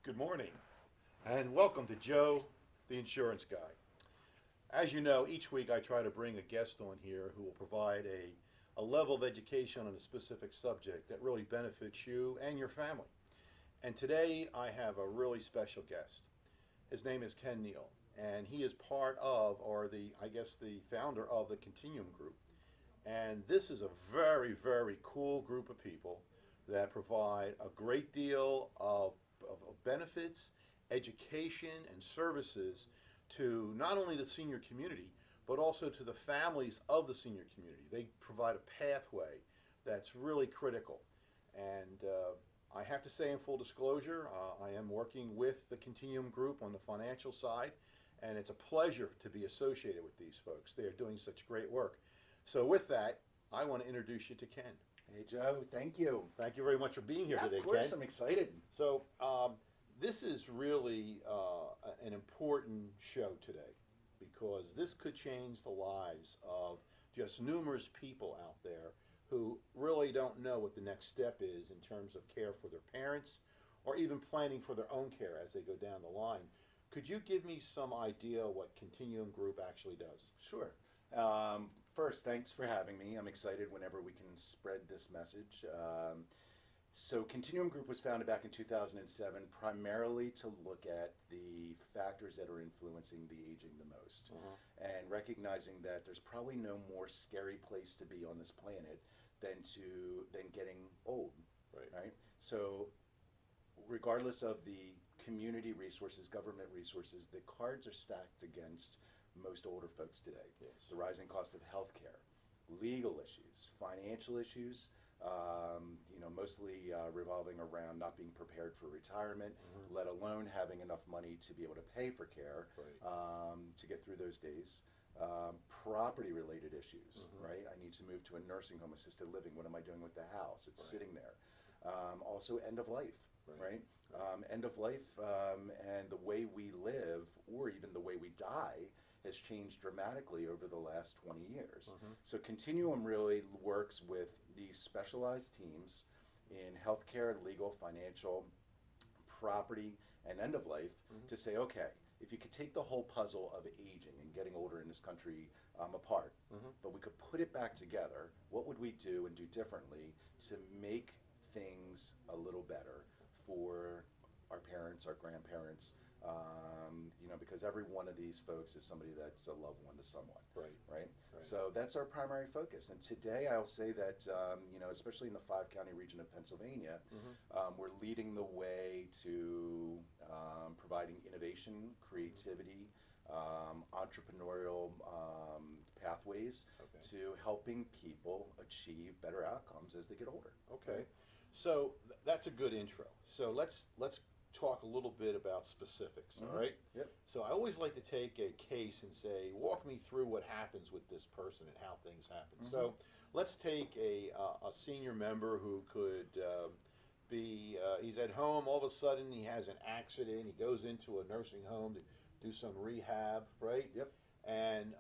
Good morning, and welcome to Joe, the Insurance Guy. As you know, each week I try to bring a guest on here who will provide a level of education on a specific subject that really benefits you and your family. And today I have a really special guest. His name is Ken Neal, and he is part of, or the founder of the Continuum Group. And this is a very, very cool group of people that provide a great deal of benefits, education, and services to not only the senior community, but also to the families of the senior community. They provide a pathway that's really critical. And I have to say, in full disclosure, I am working with the Continuum Group on the financial side, and it's a pleasure to be associated with these folks. They are doing such great work. So with that, I want to introduce you to Ken. Hey Joe, thank you. Thank you very much for being here Yeah, today, of course, Ken. I'm excited. So this is really an important show today because this could change the lives of just numerous people out there who really don't know what the next step is in terms of care for their parents or even planning for their own care as they go down the line. Could you give me some idea what Continuum Group actually does? Sure. First, thanks for having me. I'm excited whenever we can spread this message. So, Continuum Group was founded back in 2007 primarily to look at the factors that are influencing the aging the most, and recognizing that there's probably no more scary place to be on this planet than getting old, Right. right? So, regardless of the community resources, government resources, the cards are stacked against most older folks today. Yes. The rising cost of healthcare, legal issues, financial issues, mostly revolving around not being prepared for retirement, let alone having enough money to be able to pay for care, Right. to get through those days. Property related issues, right? I need to move to a nursing home, assisted living. What am I doing with the house? It's Right. sitting there. Also, end of life, Right. right? End of life and the way we live, or even the way we die, has changed dramatically over the last 20 years. So Continuum really works with these specialized teams in healthcare, legal, financial, property, and end of life to say, okay, if you could take the whole puzzle of aging and getting older in this country apart, but we could put it back together, what would we do and do differently to make things a little better for our parents, our grandparents, because every one of these folks is somebody that's a loved one to someone, Right. right? Right. So that's our primary focus. And today I'll say that, especially in the five-county region of Pennsylvania, we're leading the way to providing innovation, creativity, entrepreneurial pathways Okay. to helping people achieve better outcomes as they get older. Okay. So that's a good intro. So let's talk a little bit about specifics, all right? Yep. So I always like to take a case and say, walk me through what happens with this person and how things happen. So let's take a senior member who could he's at home, all of a sudden he has an accident, he goes into a nursing home to do some rehab, right? Yep. And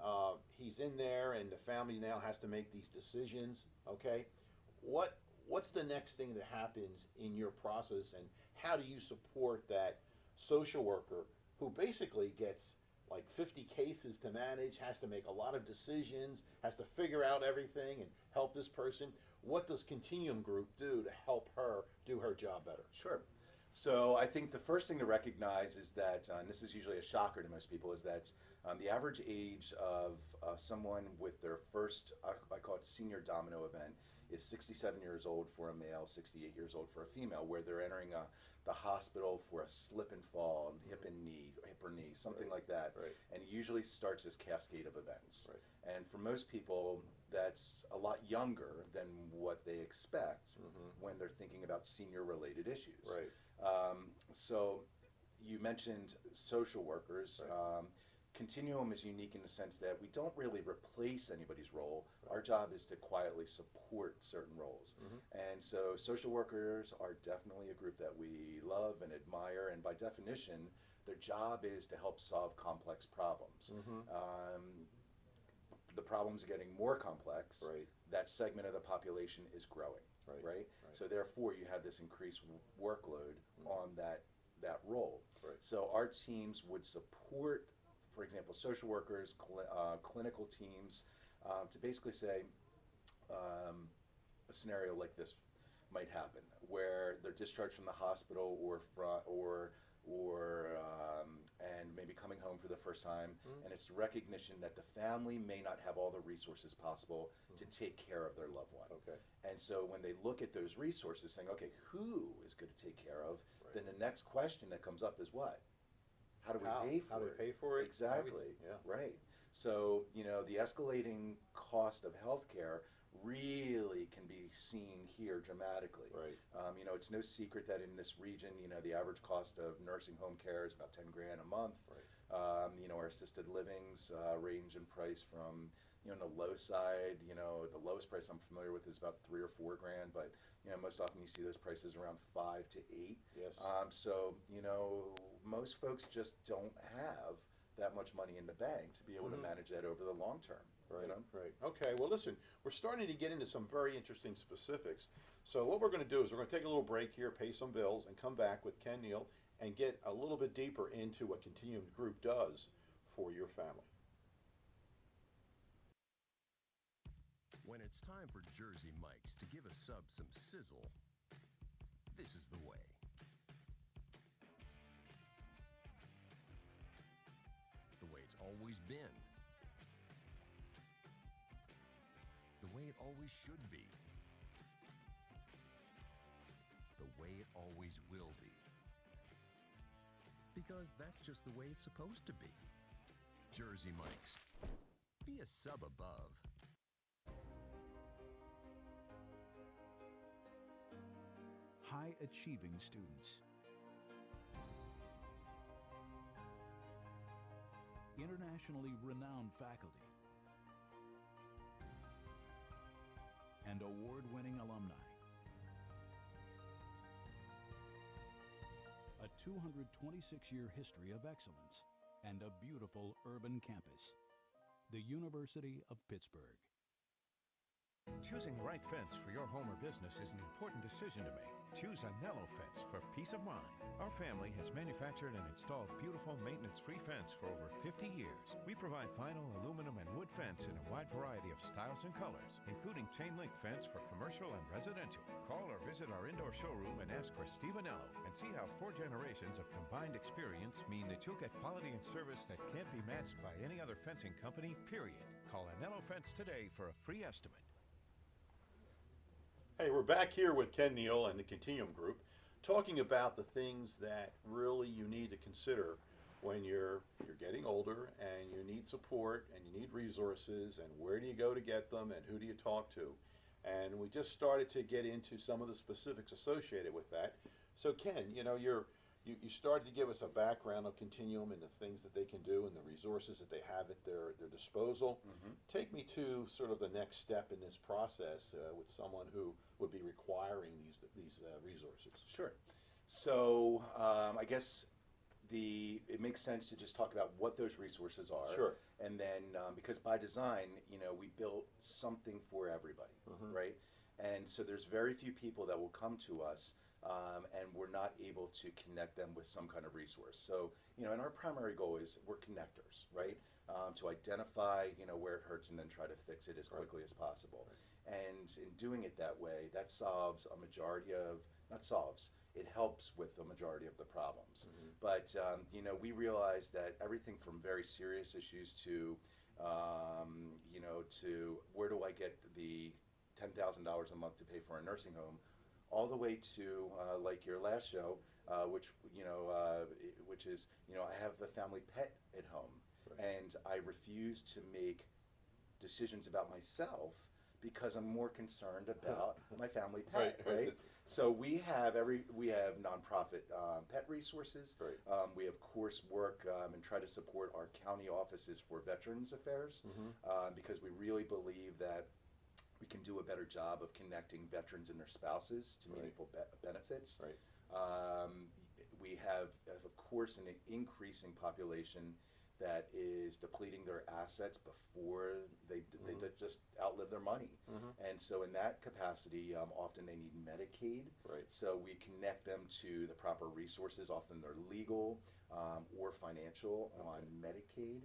he's in there, and the family now has to make these decisions. Okay, what what's the next thing that happens in your process, and how do you support that social worker who basically gets like 50 cases to manage, has to make a lot of decisions, has to figure out everything and help this person? What does Continuum Group do to help her do her job better? Sure. So I think the first thing to recognize is that, and this is usually a shocker to most people, is that the average age of someone with their first, I call it senior domino event, is 67 years old for a male, 68 years old for a female, where they're entering the hospital for a slip and fall, hip and knee, hip or knee, something Right. like that. Right. And it usually starts this cascade of events. Right. And for most people, that's a lot younger than what they expect when they're thinking about senior related issues. Right. So you mentioned social workers. Right. Continuum is unique in the sense that we don't really replace anybody's role. Our job is to quietly support certain roles. And so social workers are definitely a group that we love and admire, and by definition, their job is to help solve complex problems. The problems are getting more complex. Right. That segment of the population is growing. Right. Right. Right. So therefore, you have this increased workload on that role. Right. So our teams would support, for example, social workers, clinical teams, to basically say, um, a scenario like this might happen, where they're discharged from the hospital and maybe coming home for the first time, and it's the recognition that the family may not have all the resources possible to take care of their loved one. Okay. And so when they look at those resources, saying, okay, who is going to take care of? Right. Then the next question that comes up is what? How do we How? pay for How do it? we pay for it? Exactly. Everything, yeah. Right. So, the escalating cost of healthcare really can be seen here dramatically. Right. It's no secret that in this region, the average cost of nursing home care is about 10 grand a month. Right. Our assisted livings range in price from, on the low side, the lowest price I'm familiar with is about 3 or 4 grand, but most often you see those prices around 5 to 8. Yes. So most folks just don't have that much money in the bank to be able to manage that over the long term. Right, right. Okay, well, listen, we're starting to get into some very interesting specifics. So what we're going to do is we're going to take a little break here, pay some bills, and come back with Ken Neal and get a little bit deeper into what Continuum Group does for your family. When it's time for Jersey Mike's to give a sub some sizzle, this is the way. The way it's always been. The way it always should be. The way it always will be. Because that's just the way it's supposed to be. Jersey Mike's. Be a sub above. High-achieving students. Internationally renowned faculty. And award-winning alumni. A 226-year history of excellence and a beautiful urban campus. The University of Pittsburgh. Choosing the right fence for your home or business is an important decision to make. Choose Anello Fence for peace of mind. Our family has manufactured and installed beautiful maintenance-free fence for over 50 years. We provide vinyl, aluminum, and wood fence in a wide variety of styles and colors, including chain link fence for commercial and residential. Call or visit our indoor showroom and ask for Steve Anello and see how 4 generations of combined experience mean that you'll get quality and service that can't be matched by any other fencing company, period. Call Anello Fence today for a free estimate. Hey, we're back here with Ken Neal and the Continuum Group, talking about the things that really you need to consider when you're getting older and you need support and you need resources, and where do you go to get them and who do you talk to. And we just started to get into some of the specifics associated with that. So Ken, you started to give us a background of Continuum and the things that they can do and the resources that they have at their disposal. Take me to sort of the next step in this process with someone who would be requiring these resources. Sure. So I guess it makes sense to just talk about what those resources are. Sure. And then because by design, we built something for everybody, right? And so there's very few people that will come to us and we're not able to connect them with some kind of resource. So, and our primary goal is we're connectors, right? To identify, where it hurts and then try to fix it as quickly as possible. And in doing it that way, that solves a majority of, not solves, it helps with the majority of the problems. But, we realize that everything from very serious issues to, to where do I get the $10,000 a month to pay for a nursing home, all the way to like your last show, which is I have a family pet at home, and I refuse to make decisions about myself because I'm more concerned about my family pet, right? So we have nonprofit pet resources. We of course work and try to support our county offices for Veterans Affairs because we really believe that we can do a better job of connecting veterans and their spouses to meaningful benefits. We have, of course, an increasing population that is depleting their assets before they just outlive their money. And so in that capacity, often they need Medicaid. Right. So we connect them to the proper resources. Often they're legal or financial on Medicaid.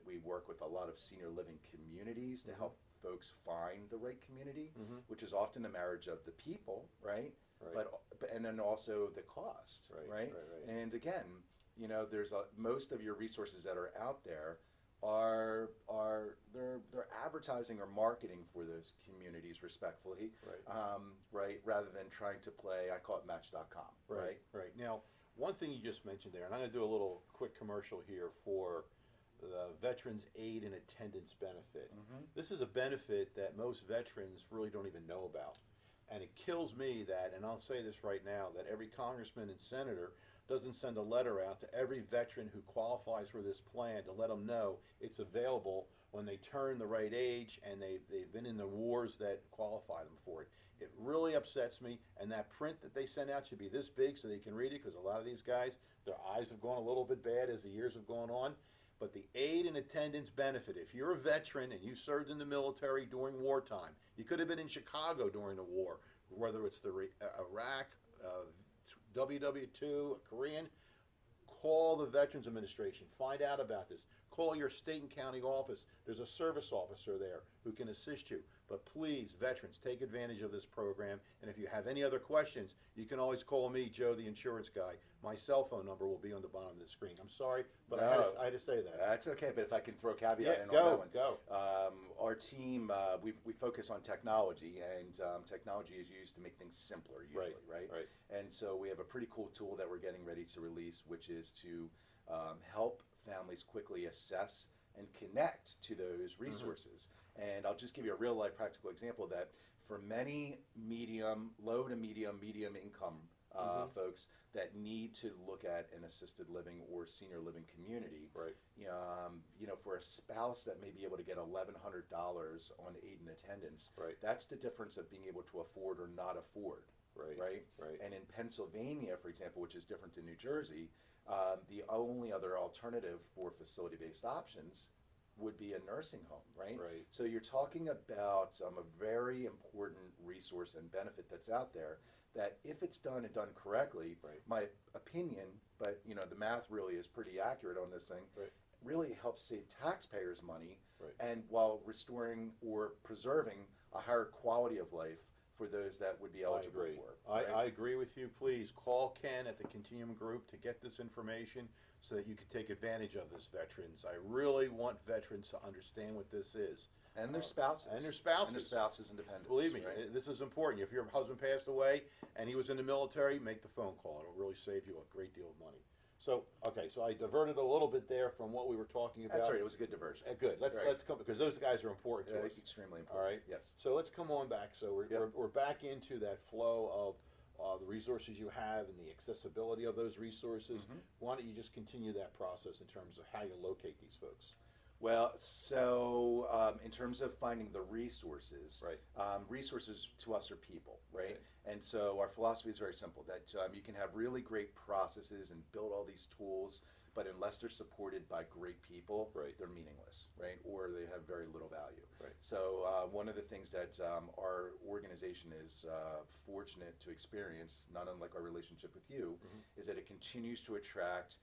We work with a lot of senior living communities to help folks find the right community, which is often a marriage of the people, right? Right. But and then also the cost, right? And again, you know, there's most of your resources that are out there are they're advertising or marketing for those communities respectfully, right? Rather than trying to play, I call it Match.com, right? Right. Now, one thing you just mentioned there, and I'm going to do a little quick commercial here for the Veterans Aid and Attendance Benefit. This is a benefit that most veterans really don't even know about. And it kills me that, and I'll say this right now, that every congressman and senator doesn't send a letter out to every veteran who qualifies for this plan to let them know it's available when they turn the right age and they've been in the wars that qualify them for it. It really upsets me, and that print that they send out should be this big so they can read it, because a lot of these guys, their eyes have gone a little bit bad as the years have gone on. But the aid and attendance benefit, if you're a veteran and you served in the military during wartime, you could have been in Chicago during the war, whether it's the Iraq, WW2, Korean, call the Veterans Administration. Find out about this. Call your state and county office. There's a service officer there who can assist you. But please, veterans, take advantage of this program. And if you have any other questions, you can always call me, Joe, the insurance guy. My cell phone number will be on the bottom of the screen. I'm sorry, but I had to say that. That's okay, but if I can throw a caveat in on that one. Go. Our team, we focus on technology, and technology is used to make things simpler usually, right? And so we have a pretty cool tool that we're getting ready to release, which is to help families quickly assess and connect to those resources. And I'll just give you a real life practical example that for many low to medium income folks that need to look at an assisted living or senior living community, you know, for a spouse that may be able to get $1,100 on aid and attendance, that's the difference of being able to afford or not afford. Right. And in Pennsylvania, for example, which is different than New Jersey, the only other alternative for facility-based options would be a nursing home, right? So you're talking about a very important resource and benefit that's out there that if it's done and done correctly, my opinion, but you know, the math really is pretty accurate on this thing, really helps save taxpayers money, and while restoring or preserving a higher quality of life for those that would be eligible for. I agree with you. Please call Ken at the Continuum Group to get this information so that you can take advantage of this, veterans. I really want veterans to understand what this is. And their spouses. And their spouses. And their spouses and dependents. Believe me, this is important. If your husband passed away and he was in the military, make the phone call. It'll really save you a great deal of money. So, okay, so I diverted a little bit there from what we were talking about. That's right, it was a good diversion. Good. Let's come, because those guys are important to us. Extremely important. All right? Yes. So let's come on back. So we're back into that flow of the resources you have and the accessibility of those resources. Why don't you just continue that process in terms of how you locate these folks? Well, so in terms of finding the resources, resources to us are people, right? And so our philosophy is very simple, that you can have really great processes and build all these tools, but unless they're supported by great people, they're meaningless, right? Or they have very little value. So one of the things that our organization is fortunate to experience, not unlike our relationship with you, is that it continues to attract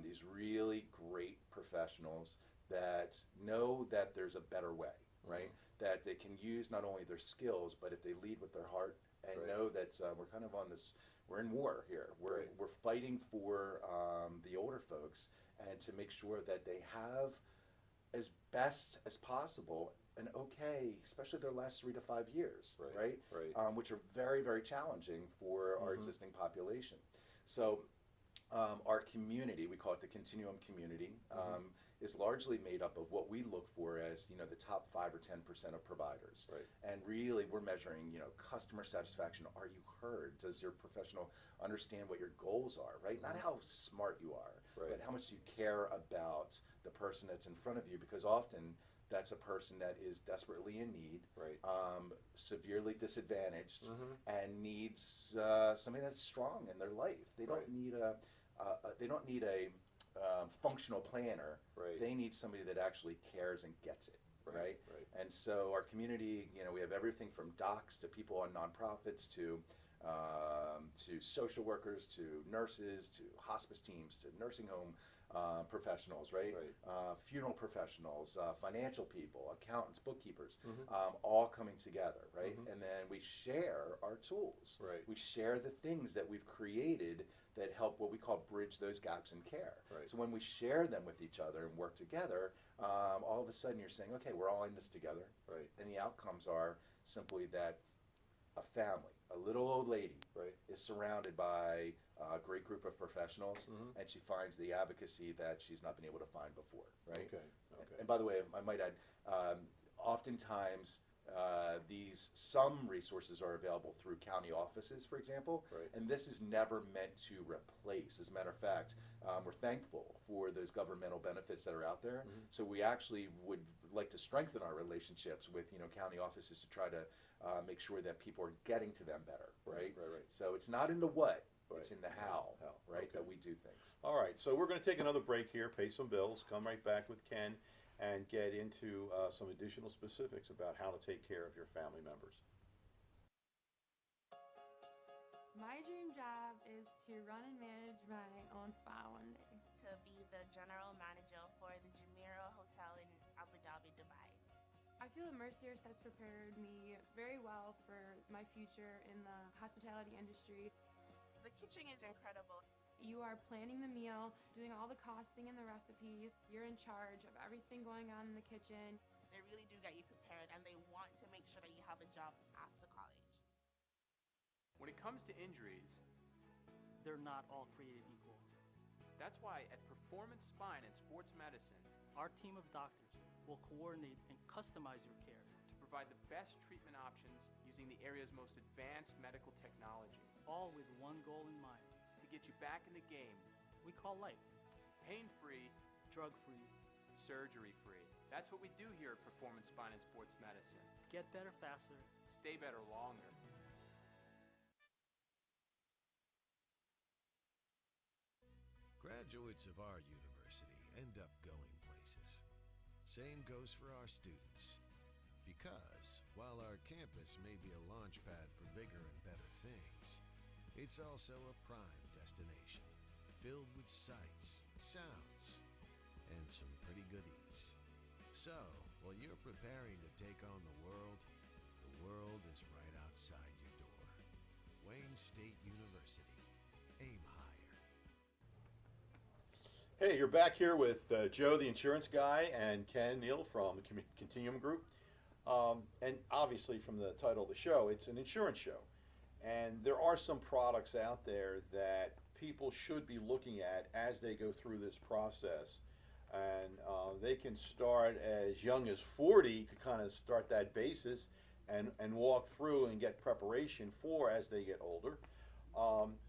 these really great professionals that know that there's a better way, right? That they can use not only their skills, but if they lead with their heart and know that we're kind of on this, we're in war here. We're fighting for the older folks and to make sure that they have as best as possible an okay, especially their last 3 to 5 years, which are very, very challenging for our existing population. So our community, we call it the Continuum community, is largely made up of what we look for as, you know, the top 5 or 10% of providers. And really, we're measuring, you know, customer satisfaction. Are you heard? Does your professional understand what your goals are, right? Not how smart you are, but how much you care about the person that's in front of you, because often that's a person that is desperately in need, severely disadvantaged, and needs somebody that's strong in their life. They don't need a functional planner. Right. They need somebody that actually cares and gets it. Right, Right. right. And so our community, we have everything from docs to people on nonprofits to social workers to nurses to hospice teams to nursing home professionals, right? Right. Funeral professionals, financial people, accountants, bookkeepers, Mhm. all coming together, right? Mhm. And then we share our tools. Right. We share the things that we've created that help what we call bridge those gaps in care. Right. So when we share them with each other and work together, all of a sudden you're saying, okay, we're all in this together. Right. And the outcomes are simply that a family, a little old lady, Right. is surrounded by a great group of professionals, Mhm. and she finds the advocacy that she's not been able to find before, right? Okay. Okay. And by the way, I might add, oftentimes some resources are available through county offices, for example, Right. and this is never meant to replace. As a matter of fact, we're thankful for those governmental benefits that are out there. Mhm. So we actually would like to strengthen our relationships with county offices to try to make sure that people are getting to them better, right? Right. So it's not in the what, Right. it's in the how, How. right? Okay. That we do things. All right, so we're going to take another break here, pay some bills, come right back with Ken, and get into some additional specifics about how to take care of your family members. My dream job is to run and manage my own spa one day. To be the general manager for the Jumeirah Hotel in Abu Dhabi, Dubai. I feel that Merciers has prepared me very well for my future in the hospitality industry. The kitchen is incredible. You are planning the meal, doing all the costing and the recipes. You're in charge of everything going on in the kitchen. They really do get you prepared, and they want to make sure that you have a job after college. When it comes to injuries, they're not all created equal. that's why at Performance Spine and Sports Medicine, Our team of doctors will coordinate and customize your care, to provide the best treatment options using the area's most advanced medical technology, all with one goal in mind. to get you back in the game, We call life pain-free, drug-free. surgery-free. That's what we do here at Performance Spine and Sports Medicine. Get better faster. Stay better longer. Graduates of our university end up going places. Same goes for our students. Because while our campus may be a launch pad for bigger and better things, it's also a prime destination filled with sights, sounds, and some pretty good eats. So, while you're preparing to take on the world is right outside your door. Wayne State University. Aim higher. Hey, you're back here with Joe, the insurance guy, and Ken Neal from the Continuum Group. And obviously, from the title of the show, it's an insurance show. And there are some products out there that people should be looking at as they go through this process. And they can start as young as 40 to kind of start that basis and walk through and get preparation for as they get older.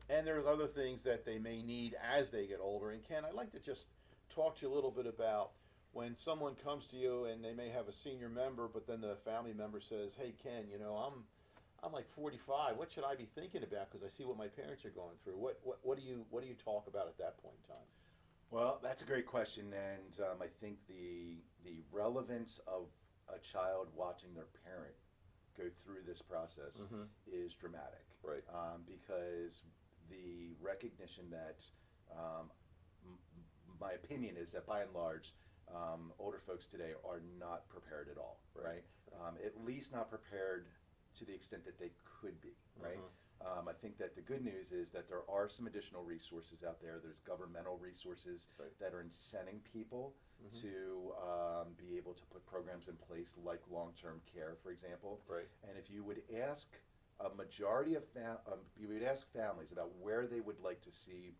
And there's other things that they may need as they get older. And Ken, I'd like to just talk to you a little bit about when someone comes to you and they may have a senior member, but then the family member says, "Hey, Ken, I'm like 45. What should I be thinking about? Because I see what my parents are going through." What do you talk about at that point in time? Well, that's a great question, and I think the relevance of a child watching their parent go through this process Mhm. is dramatic, Right. because the recognition that my opinion is that by and large, older folks today are not prepared at all, right? At least not prepared to the extent that they could be, right? I think that the good news is that there are some additional resources out there. There's governmental resources Right. that are incenting people Mhm. to be able to put programs in place like long-term care, for example. Right. And if you would ask a majority of you would ask families about where they would like to see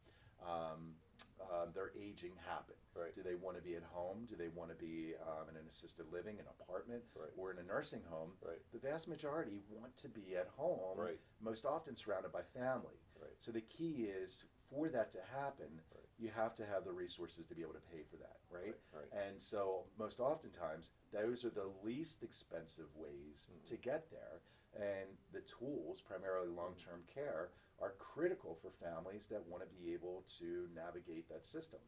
their aging happen. Right. Do they want to be at home? Do they want to be in an assisted living, an apartment, Right. or in a nursing home? Right. The vast majority want to be at home, Right. most often surrounded by family. Right. So the key is for that to happen, Right. you have to have the resources to be able to pay for that, right? Right. And so most oftentimes, those are the least expensive ways Mhm. to get there. And the tools, primarily long-term care, are critical for families that want to be able to navigate that system.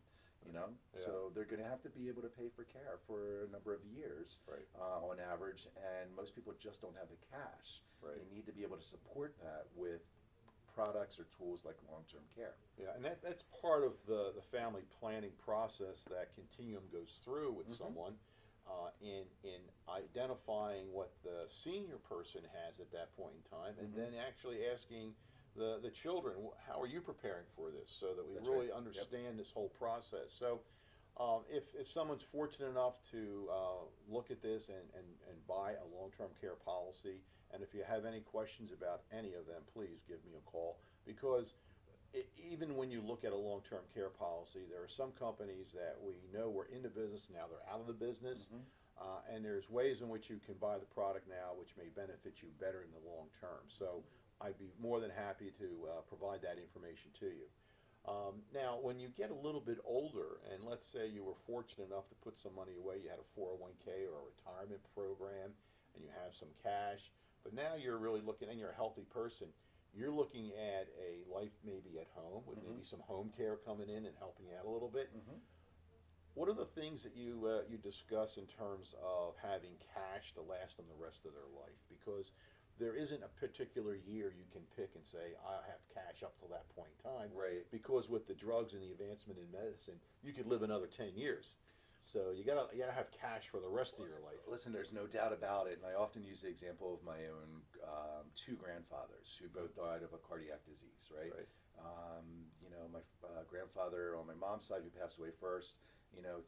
You know, Yeah. so they're going to have to be able to pay for care for a number of years, Right. on average, and most people just don't have the cash. Right. They need to be able to support that with products or tools like long-term care. Yeah, and that's part of the family planning process that Continuum goes through with someone, in identifying what the senior person has at that point in time, and then actually asking the children, how are you preparing for this, so that we That's really right. Yep. understand this whole process. So, if someone's fortunate enough to look at this and buy a long-term care policy, and if you have any questions about any of them, please give me a call, because even when you look at a long-term care policy, there are some companies that we know were in the business, now they're out of the business, and there's ways in which you can buy the product now which may benefit you better in the long term. So I'd be more than happy to provide that information to you. Now, when you get a little bit older, and let's say you were fortunate enough to put some money away, you had a 401k or a retirement program, and you have some cash, but now you're really looking, and you're a healthy person, you're looking at a life maybe at home with maybe some home care coming in and helping you out a little bit. What are the things that you discuss in terms of having cash to last them the rest of their life? Because there isn't a particular year you can pick and say, I have cash up till that point in time. Right. Because with the drugs and the advancement in medicine, you could live another 10 years. So you gotta have cash for the rest of your life. Listen, there's no doubt about it, and I often use the example of my own two grandfathers who both died of a cardiac disease, right? Right. You know, my grandfather on my mom's side, who passed away first, you know,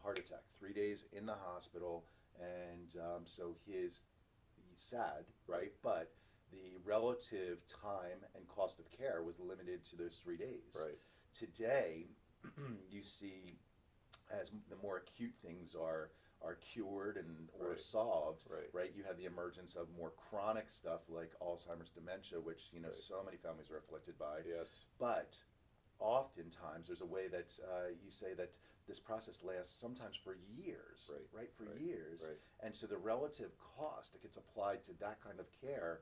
heart attack, 3 days in the hospital, and so he's sad, right? But the relative time and cost of care was limited to those 3 days. Right. Today, you see, as the more acute things are cured and or Right. solved, Right. you have the emergence of more chronic stuff like Alzheimer's, dementia, which, you know, so many families are afflicted by. Yes. But oftentimes there's a way that you say that this process lasts sometimes for years, Right. For Right. years. Right. And so the relative cost that gets applied to that kind of care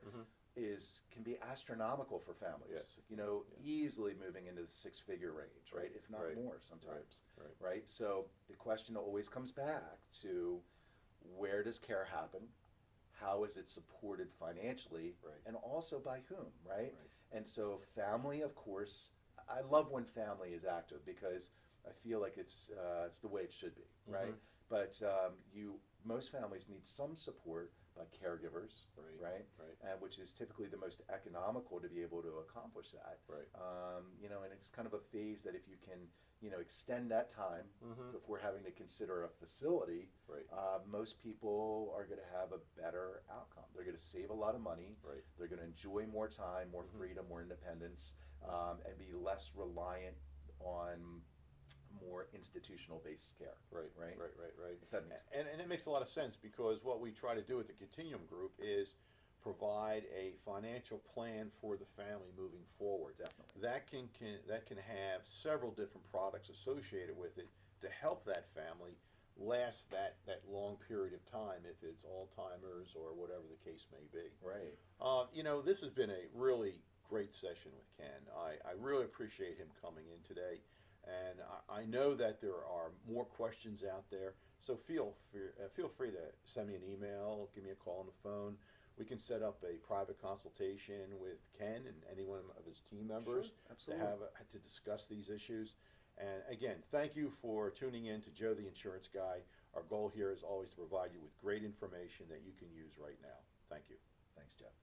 can be astronomical for families. Yes. You know, easily moving into the six-figure range, right? If not Right. more sometimes. Right. Right? So the question always comes back to, where does care happen? How is it supported financially? Right. And also by whom, right? Right. And so family, of course, I love when family is active, because I feel like it's the way it should be, right? But most families need some support by caregivers, right? And which is typically the most economical to be able to accomplish that. Right. You know, and it's kind of a phase that if you can, you know, extend that time before having to consider a facility, Right. most people are going to have a better outcome. They're going to save a lot of money. Right. They're going to enjoy more time, more freedom, more independence, and be less reliant on more institutional-based care. Right. Right. Right. If that makes And it makes a lot of sense, because what we try to do at the Continuum Group is provide a financial plan for the family moving forward. Definitely. That can have several different products associated with it to help that family last that long period of time, if it's Alzheimer's or whatever the case may be. Right. You know, this has been a really great session with Ken. I really appreciate him coming in today, and I know that there are more questions out there, so feel free to send me an email, give me a call on the phone. We can set up a private consultation with Ken and any one of his team members Sure, to discuss these issues. And again, thank you for tuning in to Joe the Insurance Guy. Our goal here is always to provide you with great information that you can use right now. Thank you. Thanks, Jeff.